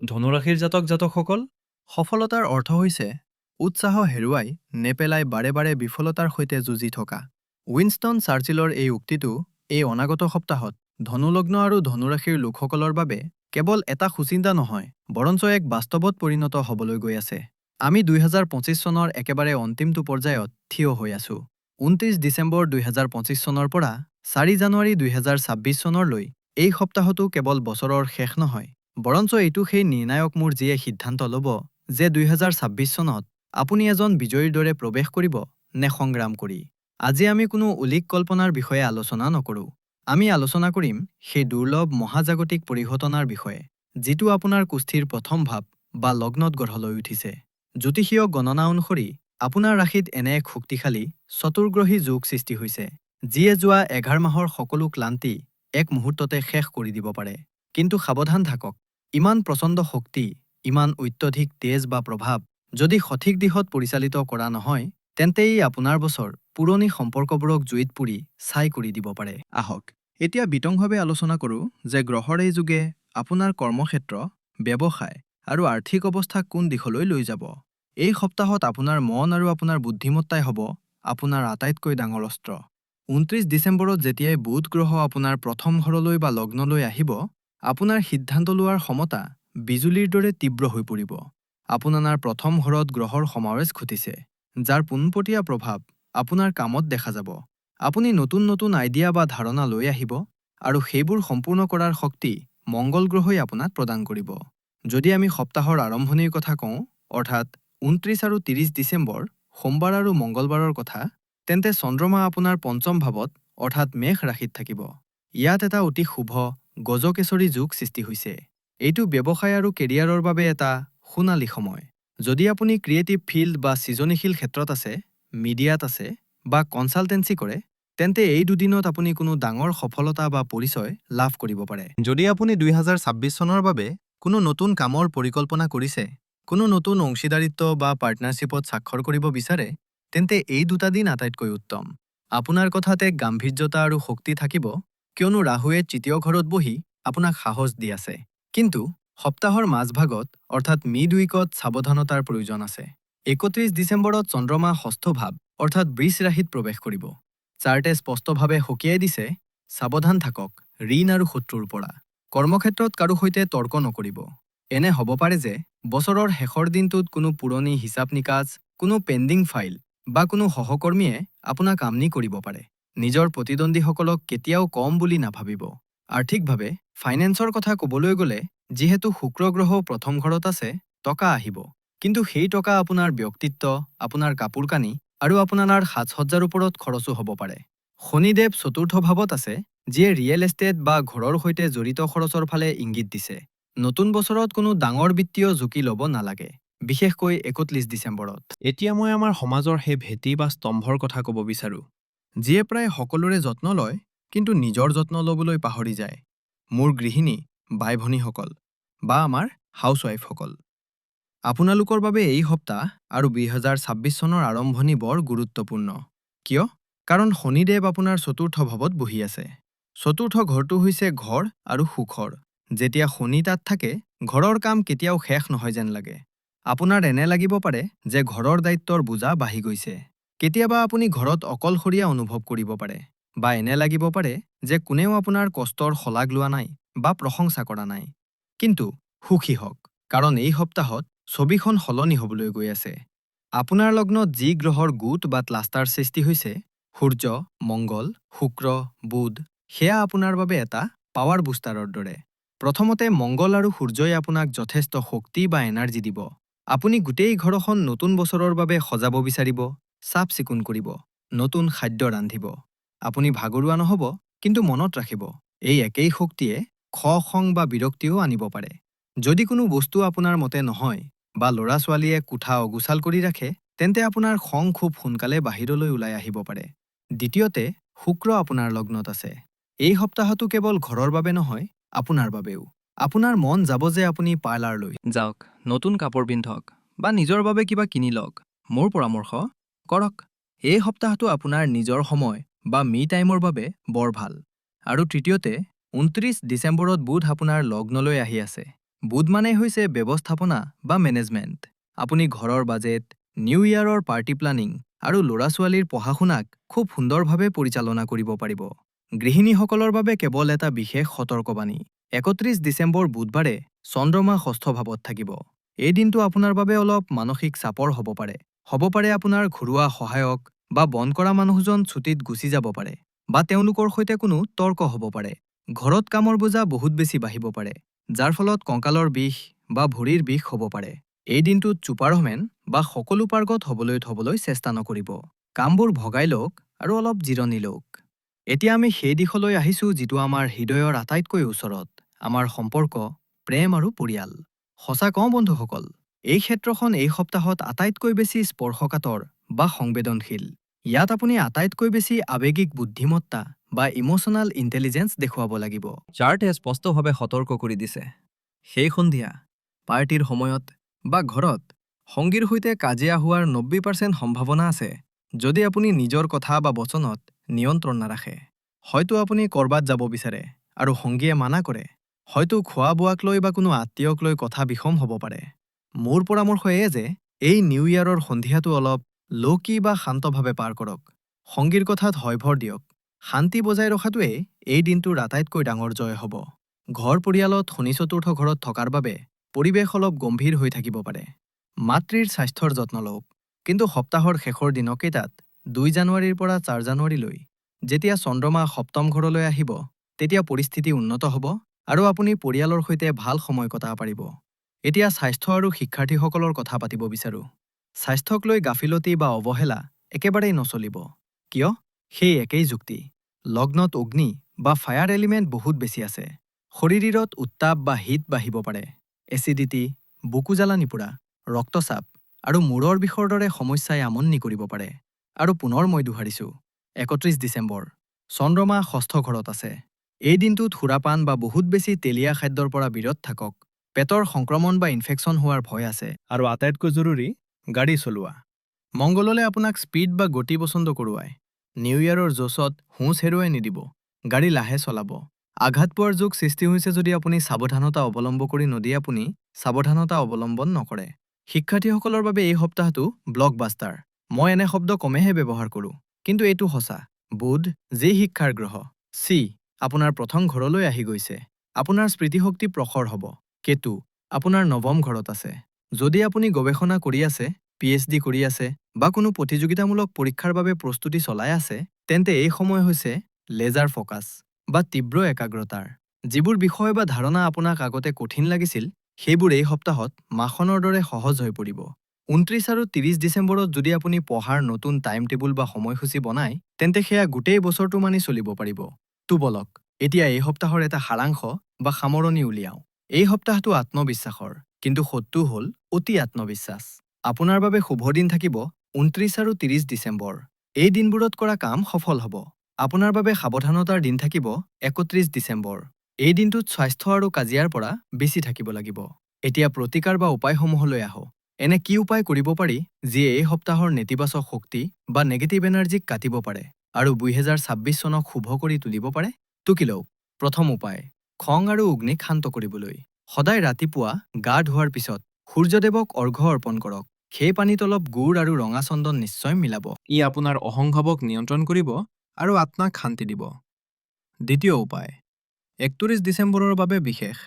ধনুৰাশিৰ জাতকসকল, সফলতাৰ অৰ্থ হৈছে উৎসাহ হেৰুৱাই নেপেলাই বাৰে বাৰে বিফলতাৰ সৈতে যুঁজি থকা। উইনষ্টন চাৰ্চিলৰ এই উক্তিটো এই অনাগত সপ্তাহত ধনুলগ্ন আৰু ধনুৰাশিৰ লোকসকলৰ বাবে কেৱল এটা সুচিন্তা নহয়, বৰঞ্চ এক বাস্তৱত পৰিণত হ'বলৈ গৈ আছে। আমি 2025 চনৰ একেবাৰে অন্তিমটো পৰ্যায়ত থিয় হৈ আছো। 29 ডিচেম্বৰ 2025 চনৰ পৰা 4 জানুৱাৰী 2026 চনলৈ এই সপ্তাহটো কেৱল বছৰৰ শেষ নহয়, বৰঞ্চ এইটো সেই নিৰ্ণায়ক মোৰ যিয়ে সিদ্ধান্ত ল'ব যে 2026 চনত আপুনি এজন বিজয়ীৰ দৰে প্ৰৱেশ কৰিব নে সংগ্ৰাম কৰি। আজি আমি কোনো উলিক কল্পনাৰ বিষয়ে আলোচনা নকৰোঁ। আমি আলোচনা কৰিম সেই দুৰ্লভ মহাজাগতিক পৰিঘটনাৰ বিষয়ে, যিটো আপোনাৰ কুষ্ঠিৰ প্ৰথম ভাৱ বা লগ্নত গঢ়লৈ উঠিছে। জ্যোতিষীয় গণনা অনুসৰি আপোনাৰ ৰাশিত এনে এক শক্তিশালী চতুৰ্গ্ৰহী যোগ সৃষ্টি হৈছে, যিয়ে যোৱা 11 মাহৰ সকলো ক্লান্তি এক মুহূৰ্ততে শেষ কৰি দিব পাৰে। কিন্তু সাৱধান থাকক, ইমান প্ৰচণ্ড শক্তি, ইমান অত্যধিক তেজ বা প্ৰভাৱ যদি সঠিক দিশত পৰিচালিত কৰা নহয়, তেন্তে ই আপোনাৰ বছৰ পুৰণি সম্পৰ্কবোৰক জুইত পুৰি ছাই কৰি দিব পাৰে। আহক এতিয়া বিতংভাৱে আলোচনা কৰোঁ যে গ্ৰহৰ এই যুগে আপোনাৰ কৰ্মক্ষেত্ৰ, ব্যৱসায় আৰু আৰ্থিক অৱস্থাক কোন দিশলৈ লৈ যাব। এই সপ্তাহত আপোনাৰ মন আৰু আপোনাৰ বুদ্ধিমত্তাই হ'ব আপোনাৰ আটাইতকৈ ডাঙৰ অস্ত্ৰ। 29 ডিচেম্বৰত যেতিয়াই বুধ গ্ৰহ আপোনাৰ প্ৰথম ঘৰলৈ বা লগ্নলৈ আহিব, আপোনাৰ সিদ্ধান্ত লোৱাৰ ক্ষমতা বিজুলীৰ দৰে তীব্ৰ হৈ পৰিব। আপোনাৰ প্ৰথম ঘৰত গ্ৰহৰ সমাৱেশ ঘটিছে, যাৰ পোনপটীয়া প্ৰভাৱ আপোনাৰ কামত দেখা যাব। আপুনি নতুন নতুন আইডিয়া বা ধাৰণা লৈ আহিব আৰু সেইবোৰ সম্পূৰ্ণ কৰাৰ শক্তি মংগল গ্ৰহই আপোনাক প্ৰদান কৰিব। যদি আমি সপ্তাহৰ আৰম্ভণিৰ কথা কওঁ, অৰ্থাৎ 29 আৰু 30 ডিচেম্বৰ, সোমবাৰ আৰু মংগলবাৰৰ কথা, তেন্তে চন্দ্ৰমা আপোনাৰ পঞ্চম ভাৱত অৰ্থাৎ মেষ ৰাশিত থাকিব। ইয়াত এটা অতি শুভ গজকেশৰী যোগ সৃষ্টি হৈছে। এইটো ব্যৱসায় আৰু কেৰিয়াৰৰ বাবে এটা সোণালী সময়। যদি আপুনি ক্ৰিয়েটিভ ফিল্ড বা সৃজনীশীল ক্ষেত্ৰত আছে, মিডিয়াত আছে বা কনচালটেন্সি কৰে, তেন্তে এই দুদিনত আপুনি কোনো ডাঙৰ সফলতা বা পৰিচয় লাভ কৰিব পাৰে। যদি আপুনি 2026 চনৰ বাবে কোনো নতুন কামৰ পৰিকল্পনা কৰিছে, কোনো নতুন অংশীদাৰিত্ব বা পাৰ্টনাৰশ্বিপত স্বাক্ষৰ কৰিব বিচাৰে, তেন্তে এই দুটা দিন আটাইতকৈ উত্তম। আপোনাৰ কথাত এক গাম্ভীৰ্যতা আৰু শক্তি থাকিব, কিয়নো ৰাহুৱে তৃতীয় ঘৰত বহি আপোনাক সাহস দি আছে। কিন্তু সপ্তাহৰ মাজভাগত অৰ্থাৎ মিড উইকত সাৱধানতাৰ প্ৰয়োজন আছে। 31 ডিচেম্বৰত চন্দ্ৰমা ষষ্ঠ ভাৱ অৰ্থাৎ বৃষ ৰাশিত প্ৰৱেশ কৰিব। চাৰ্টে স্পষ্টভাৱে সকীয়াই দিছে, সাৱধান থাকক ঋণ আৰু শত্ৰুৰ পৰা। কৰ্মক্ষেত্ৰত কাৰো সৈতে তৰ্ক নকৰিব। এনে হ'ব পাৰে যে বছৰৰ শেষৰ দিনটোত কোনো পুৰণি হিচাপ নিকাচ, কোনো পেণ্ডিং ফাইল বা কোনো সহকৰ্মীয়ে আপোনাক আমনি কৰিব পাৰে। নিজৰ প্ৰতিদ্বন্দ্বীসকলক কেতিয়াও কম বুলি নাভাবিব। আৰ্থিকভাৱে ফাইনেন্সৰ কথা ক'বলৈ গ'লে, যিহেতু শুক্ৰ গ্ৰহ প্ৰথম ঘৰত আছে, টকা আহিব। কিন্তু সেই টকা আপোনাৰ ব্যক্তিত্ব, আপোনাৰ কাপোৰ কানি আৰু আপোনাৰ সাজ-সজ্জাৰ ওপৰত খৰচো হ'ব পাৰে। শনিদেৱ চতুৰ্থ ভাৱত আছে, যিয়ে ৰিয়েল এষ্টেট বা ঘৰৰ সৈতে জড়িত খৰচৰ ফালে ইংগিত দিছে। নতুন বছৰত কোনো ডাঙৰ বিত্তীয় ঝুঁকি ল'ব নালাগে, বিশেষকৈ 31 ডিচেম্বৰত। এতিয়া মই আমাৰ সমাজৰ সেই ভেটি বা স্তম্ভৰ কথা ক'ব বিচাৰোঁ, যিয়ে প্ৰায় সকলোৰে যত্ন লয়, কিন্তু নিজৰ যত্ন ল'বলৈ পাহৰি যায়। মোৰ গৃহিণী বাই-ভনীসকল বা আমাৰ হাউচৱাইফসকল, আপোনালোকৰ বাবে এই সপ্তাহ আৰু 2026 চনৰ আৰম্ভণি বৰ গুৰুত্বপূৰ্ণ। কিয়? কাৰণ শনিদেৱ আপোনাৰ চতুৰ্থ ভাৱত বহি আছে। চতুৰ্থ ঘৰটো হৈছে ঘৰ আৰু সুখৰ। যেতিয়া শনি তাত থাকে, ঘৰৰ কাম কেতিয়াও শেষ নহয় যেন লাগে। আপোনাৰ এনে লাগিব পাৰে যে ঘৰৰ দায়িত্বৰ বোজা বাঢ়ি গৈছে। কেতিয়াবা আপুনি ঘৰত অকলশৰীয়া অনুভৱ কৰিব পাৰে, বা এনে লাগিব পাৰে যে কোনেও আপোনাৰ কষ্টৰ শলাগ লোৱা নাই বা প্ৰশংসা কৰা নাই। কিন্তু সুখী হওক, কাৰণ এই সপ্তাহত ছবিখন সলনি হ'বলৈ গৈ আছে। আপোনাৰ লগ্নত যি গ্ৰহৰ গোট বা ক্লাষ্টাৰ সৃষ্টি হৈছে, সূৰ্য, মংগল, শুক্ৰ, বুধ, সেয়া আপোনাৰ বাবে এটা পাৱাৰ বুষ্টাৰৰ দৰে। প্ৰথমতে মংগল আৰু সূৰ্যই আপোনাক যথেষ্ট শক্তি বা এনাৰ্জি দিব। আপুনি গোটেই ঘৰখন নতুন বছৰৰ বাবে সজাব বিচাৰিব, চাফ চিকুণ কৰিব, নতুন খাদ্য ৰান্ধিব। আপুনি ভাগৰুৱা নহ'ব, কিন্তু মনত ৰাখিব, এই একেই শক্তিয়ে খং বা বিৰক্তিও আনিব পাৰে। যদি কোনো বস্তু আপোনাৰ মতে নহয় বা ল'ৰা-ছোৱালীয়ে কোঠা অগোছাল কৰি ৰাখে, তেন্তে আপোনাৰ খং খুব সোনকালে বাহিৰলৈ ওলাই আহিব পাৰে। দ্বিতীয়তে, শুক্ৰ আপোনাৰ লগ্নত আছে। এই সপ্তাহটো কেৱল ঘৰৰ বাবে নহয়, আপোনাৰ বাবেও। আপোনাৰ মন যাব যে আপুনি পাৰ্লাৰলৈ যাওক, নতুন কাপোৰ পিন্ধক বা নিজৰ বাবে কিবা কিনি লওক। মোৰ পৰামৰ্শ, কৰক। এই সপ্তাহটো আপোনাৰ নিজৰ সময় বা মি টাইমৰ বাবে বৰ ভাল। আৰু তৃতীয়তে, 29 ডিচেম্বৰত বুধ আপোনাৰ লগ্নলৈ আহি আছে। বুধ মানে হৈছে ব্যৱস্থাপনা বা মেনেজমেণ্ট। আপুনি ঘৰৰ বাজেট, নিউ ইয়াৰৰ পাৰ্টি প্লানিং আৰু ল'ৰা-ছোৱালীৰ পঢ়া-শুনাক খুব সুন্দৰভাৱে পৰিচালনা কৰিব পাৰিব। গৃহিণীসকলৰ বাবে কেৱল এটা বিশেষ সতৰ্কবাণী। ৩১ ডিচেম্বৰ বুধবাৰে চন্দ্ৰমা ষষ্ঠ ভাৱত থাকিব। এই দিনটো আপোনাৰ বাবে অলপ মানসিক চাপৰ হ'ব পাৰে। আপোনাৰ ঘৰুৱা সহায়ক বা বন কৰা মানুহজন ছুটীত গুচি যাব পাৰে, বা তেওঁলোকৰ সৈতে কোনো তৰ্ক হ'ব পাৰে। ঘৰত কামৰ বোজা বহুত বেছি বাঢ়িব পাৰে, যাৰ ফলত কঁকালৰ বিষ বা ভৰিৰ বিষ হ'ব পাৰে। এই দিনটোত চুপাৰমেন বা সকলো পাৰ্গত হ'বলৈ চেষ্টা নকৰিব। কামবোৰ ভগাই লওক আৰু অলপ জিৰণি লওক। এতিয়া আমি সেই দিশলৈ আহিছোঁ যিটো আমাৰ হৃদয়ৰ আটাইতকৈ ওচৰত, আমাৰ সম্পৰ্ক, প্ৰেম আৰু পৰিয়াল। সঁচা কওঁ বন্ধুসকল, এই ক্ষেত্ৰখন এই সপ্তাহত আটাইতকৈ বেছি স্পৰ্শকাতৰ বা সংবেদনশীল। ইয়াত আপুনি আটাইতকৈ বেছি আৱেগিক বুদ্ধিমত্তা বা ইমোচনেল ইণ্টেলিজেন্স দেখুৱাব লাগিব। চাৰ্টে স্পষ্টভাৱে সতৰ্ক কৰি দিছে। সেই সন্ধিয়া, পাৰ্টিৰ সময়ত বা ঘৰত সংগীৰ সৈতে কাজিয়া হোৱাৰ ৯০% সম্ভাৱনা আছে যদি আপুনি নিজৰ কথা বা বচনত নিয়ন্ত্ৰণ নাৰাখে। হয়তো আপুনি ক'ৰবাত যাব বিচাৰে আৰু সংগীয়ে মানা কৰে। হয়তো খোৱা-বোৱাক লৈ বা কোনো আত্মীয়ক লৈ কথা বিষম হ'ব পাৰে। মোৰ পৰামৰ্শ যে এই নিউ ইয়াৰৰ সন্ধিয়াটো অলপ লৌকি বা শান্তভাৱে পাৰ কৰক। সংগীৰ কথাত হয়ভৰ দিয়ক। শান্তি বজাই ৰখাটোৱেই এই দিনটোৰ আটাইতকৈ ডাঙৰ জয় হ'ব। ঘৰ পৰিয়ালত শনি চতুৰ্থ ঘৰত থকাৰ বাবে পৰিৱেশ অলপ গম্ভীৰ হৈ থাকিব পাৰে। মাতৃৰ স্বাস্থ্যৰ যত্ন লওক। কিন্তু সপ্তাহৰ শেষৰ দিনকেইটাত ২ জানুৱাৰীৰ পৰা ৪ জানুৱাৰীলৈ যেতিয়া চন্দ্ৰমা সপ্তম ঘৰলৈ আহিব, তেতিয়া পৰিস্থিতি উন্নত হ'ব আৰু আপুনি পৰিয়ালৰ সৈতে ভাল সময় কটাব পাৰিব। এতিয়া স্বাস্থ্য আৰু শিক্ষাৰ্থীসকলৰ কথা পাতিব বিচাৰোঁ। স্বাস্থ্যক লৈ গাফিলতি বা অৱহেলা একেবাৰেই নচলিব। কিয়? সেই একেই যুক্তি। লগ্নত অগ্নি বা ফায়াৰ এলিমেণ্ট বহুত বেছি আছে। শৰীৰত উত্তাপ বা হিট বাঢ়িব পাৰে। এচিডিটি, বুকু জ্বালা পোৰা, ৰক্তচাপ আৰু মূৰৰ বিষৰ দৰে সমস্যাই আমনি কৰিব পাৰে। আৰু পুনৰ মই দোহাৰিছোঁ, ৩১ ডিচেম্বৰ চন্দ্ৰমা ষষ্ঠ ঘৰত আছে। এই দিনটোত সুৰাপান বা বহুত বেছি তেলীয়া খাদ্যৰ পৰা বিৰত থাকক। পেটৰ সংক্ৰমণ বা ইনফেকশ্যন হোৱাৰ ভয় আছে। আৰু আটাইতকৈ জৰুৰী, গাড়ী চলোৱা। মংগললৈ আপোনাক স্পীড বা গতি পচন্দ কৰোৱায়। নিউ ইয়াৰৰ জোচত হুঁচ হেৰুৱাই নিদিব। গাড়ী লাহে চলাব। আঘাত পোৱাৰ যোগ সৃষ্টি হৈছে যদি আপুনি সাৱধানতা অৱলম্বন নকৰে। শিক্ষাৰ্থীসকলৰ বাবে এই সপ্তাহটো ব্লকবাষ্টাৰ। মই এনে শব্দ কমেহে ব্যৱহাৰ কৰোঁ, কিন্তু এইটো সঁচা। বুধ, যি শিক্ষাৰ গ্ৰহ, আপোনাৰ প্ৰথম ঘৰলৈ আহি গৈছে। আপোনাৰ স্মৃতিশক্তি প্ৰখৰ হ'ব। কেতু, আপোনাৰ নৱম ঘৰত আছে। যদি আপুনি গৱেষণা কৰি আছে, PhD কৰি আছে বা কোনো প্ৰতিযোগিতামূলক পৰীক্ষাৰ বাবে প্ৰস্তুতি চলাই আছে, তেন্তে এই সময় হৈছে লেজাৰ ফ'কাছ বা তীব্ৰ একাগ্ৰতাৰ। যিবোৰ বিষয় বা ধাৰণা আপোনাক আগতে কঠিন লাগিছিল, সেইবোৰ এই সপ্তাহত মাখনৰ দৰে সহজ হৈ পৰিব। ২৯ আৰু ৩০ ডিচেম্বৰত যদি আপুনি পঢ়াৰ নতুন টাইম টেবুল বা সময়সূচী বনায়, তেন্তে সেয়া গোটেই বছৰটো মানি চলিব পাৰিব। বলক, এতিয়া এই সপ্তাহৰ এটা সাৰাংশ বা সামৰণি উলিয়াওঁ। এই সপ্তাহটো আত্মবিশ্বাসৰ, কিন্তু শত্ৰু হ'ল অতি আত্মবিশ্বাস। আপোনাৰ বাবে শুভ দিন থাকিব ২৯ আৰু ৩০ ডিচেম্বৰ। এই দিনবোৰত কৰা কাম সফল হ'ব। আপোনাৰ বাবে সাৱধানতাৰ দিন থাকিব ৩১ ডিচেম্বৰ। এই দিনটোত স্বাস্থ্য আৰু কাজিয়াৰ পৰা বেছি থাকিব লাগিব। এতিয়া প্ৰতিকাৰ বা উপায়সমূহলৈ আহোঁ। এনে কি উপায় কৰিব পাৰি যিয়ে এই সপ্তাহৰ নেতিবাচক শক্তি বা নেগেটিভ এনাৰ্জিক কাটিব পাৰে আৰু ২০২৬ চনক শুভ কৰি তুলিব পাৰে? টুকি লওক। প্ৰথম উপায়, খং আৰু অগ্নিক শান্ত কৰিবলৈ। সদায় ৰাতিপুৱা গা ধোৱাৰ পিছত সূৰ্যদেৱক অৰ্ঘ্য অৰ্পণ কৰক। সেই পানীত অলপ গুড় আৰু ৰঙা চন্দন নিশ্চয় মিলাব। ই আপোনাৰ অহংভাৱক নিয়ন্ত্ৰণ কৰিব আৰু আত্মাক শান্তি দিব। দ্বিতীয় উপায়, ৩১ ডিচেম্বৰৰ বাবে বিশেষ।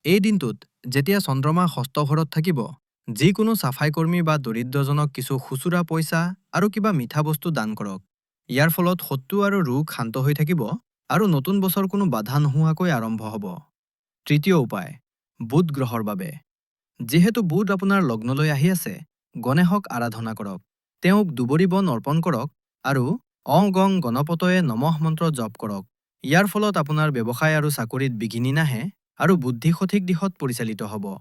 এই দিনটোত যেতিয়া চন্দ্ৰমা ষষ্ঠ ঘৰত থাকিব, যিকোনো চাফাই কৰ্মী বা দৰিদ্ৰজনক কিছু খুচুৰা পইচা আৰু কিবা মিঠা বস্তু দান কৰক। ইয়াৰ ফলত শত্ৰু আৰু ৰোগ শান্ত হৈ থাকিব আৰু নতুন বছৰ কোনো বাধা নোহোৱাকৈ আৰম্ভ হ'ব। তৃতীয় উপায়, বুধ গ্ৰহৰ বাবে। যিহেতু বুধ আপোনাৰ লগ্নলৈ আহি আছে, গণেশক আৰাধনা কৰক। তেওঁক দুবৰি বন অৰ্পণ কৰক আৰু অং গং গণপতয়ে নমঃ মন্ত্ৰ জপ কৰক। ইয়াৰ ফলত আপোনাৰ ব্যৱসায় আৰু চাকৰিত বিঘিনি নাহে আৰু বুদ্ধি সঠিক দিশত পৰিচালিত হ'ব।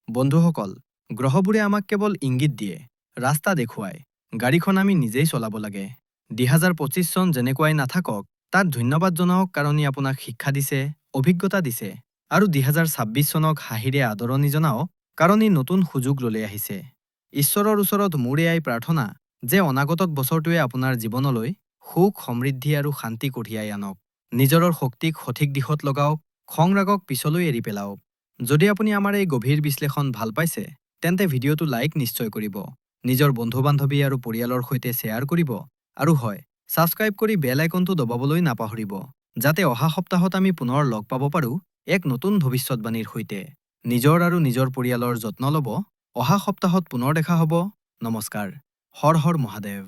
বন্ধুসকল, গ্ৰহবোৰে আমাক কেৱল ইংগিত দিয়ে, ৰাস্তা দেখুৱায়। গাড়ীখন আমি নিজেই চলাব লাগে। ২০২৫ চন যেনেকুৱাই নাথাকক, তাত ধন্যবাদ জনাওক কাৰণ ই আপোনাক শিক্ষা দিছে, অভিজ্ঞতা দিছে। আৰু ২০২৬ চনক হাঁহিৰে আদৰণি জনাওক কাৰণ ই নতুন সুযোগ লৈ আহিছে। ঈশ্বৰৰ ওচৰত মোৰ এয়াই প্ৰাৰ্থনা যে অনাগত বছৰটোৱে আপোনাৰ জীৱনলৈ সুখ, সমৃদ্ধি আৰু শান্তি কঢ়িয়াই আনক। নিজৰ শক্তিক সঠিক দিশত লগাওক, খং ৰাগক পিছলৈ এৰি পেলাওক। যদি আপুনি আমাৰ এই গভীৰ বিশ্লেষণ ভাল পাইছে তেন্তে ভিডিঅ'টো লাইক নিশ্চয় কৰিব, নিজৰ বন্ধু-বান্ধৱী আৰু পৰিয়ালৰ সৈতে শ্বেয়াৰ কৰিব আৰু হয়, ছাবস্ক্ৰাইব কৰি বেল আইকনটো দবাবলৈ নাপাহৰিব, যাতে অহা সপ্তাহত আমি পুনৰ লগ পাব পাৰোঁ এক নতুন ভৱিষ্যতবাণীৰ সৈতে। নিজৰ আৰু নিজৰ পৰিয়ালৰ যত্ন ল'ব। অহা সপ্তাহত পুনৰ দেখা হ'ব। নমস্কাৰ। হৰ হৰ মহাদেৱ।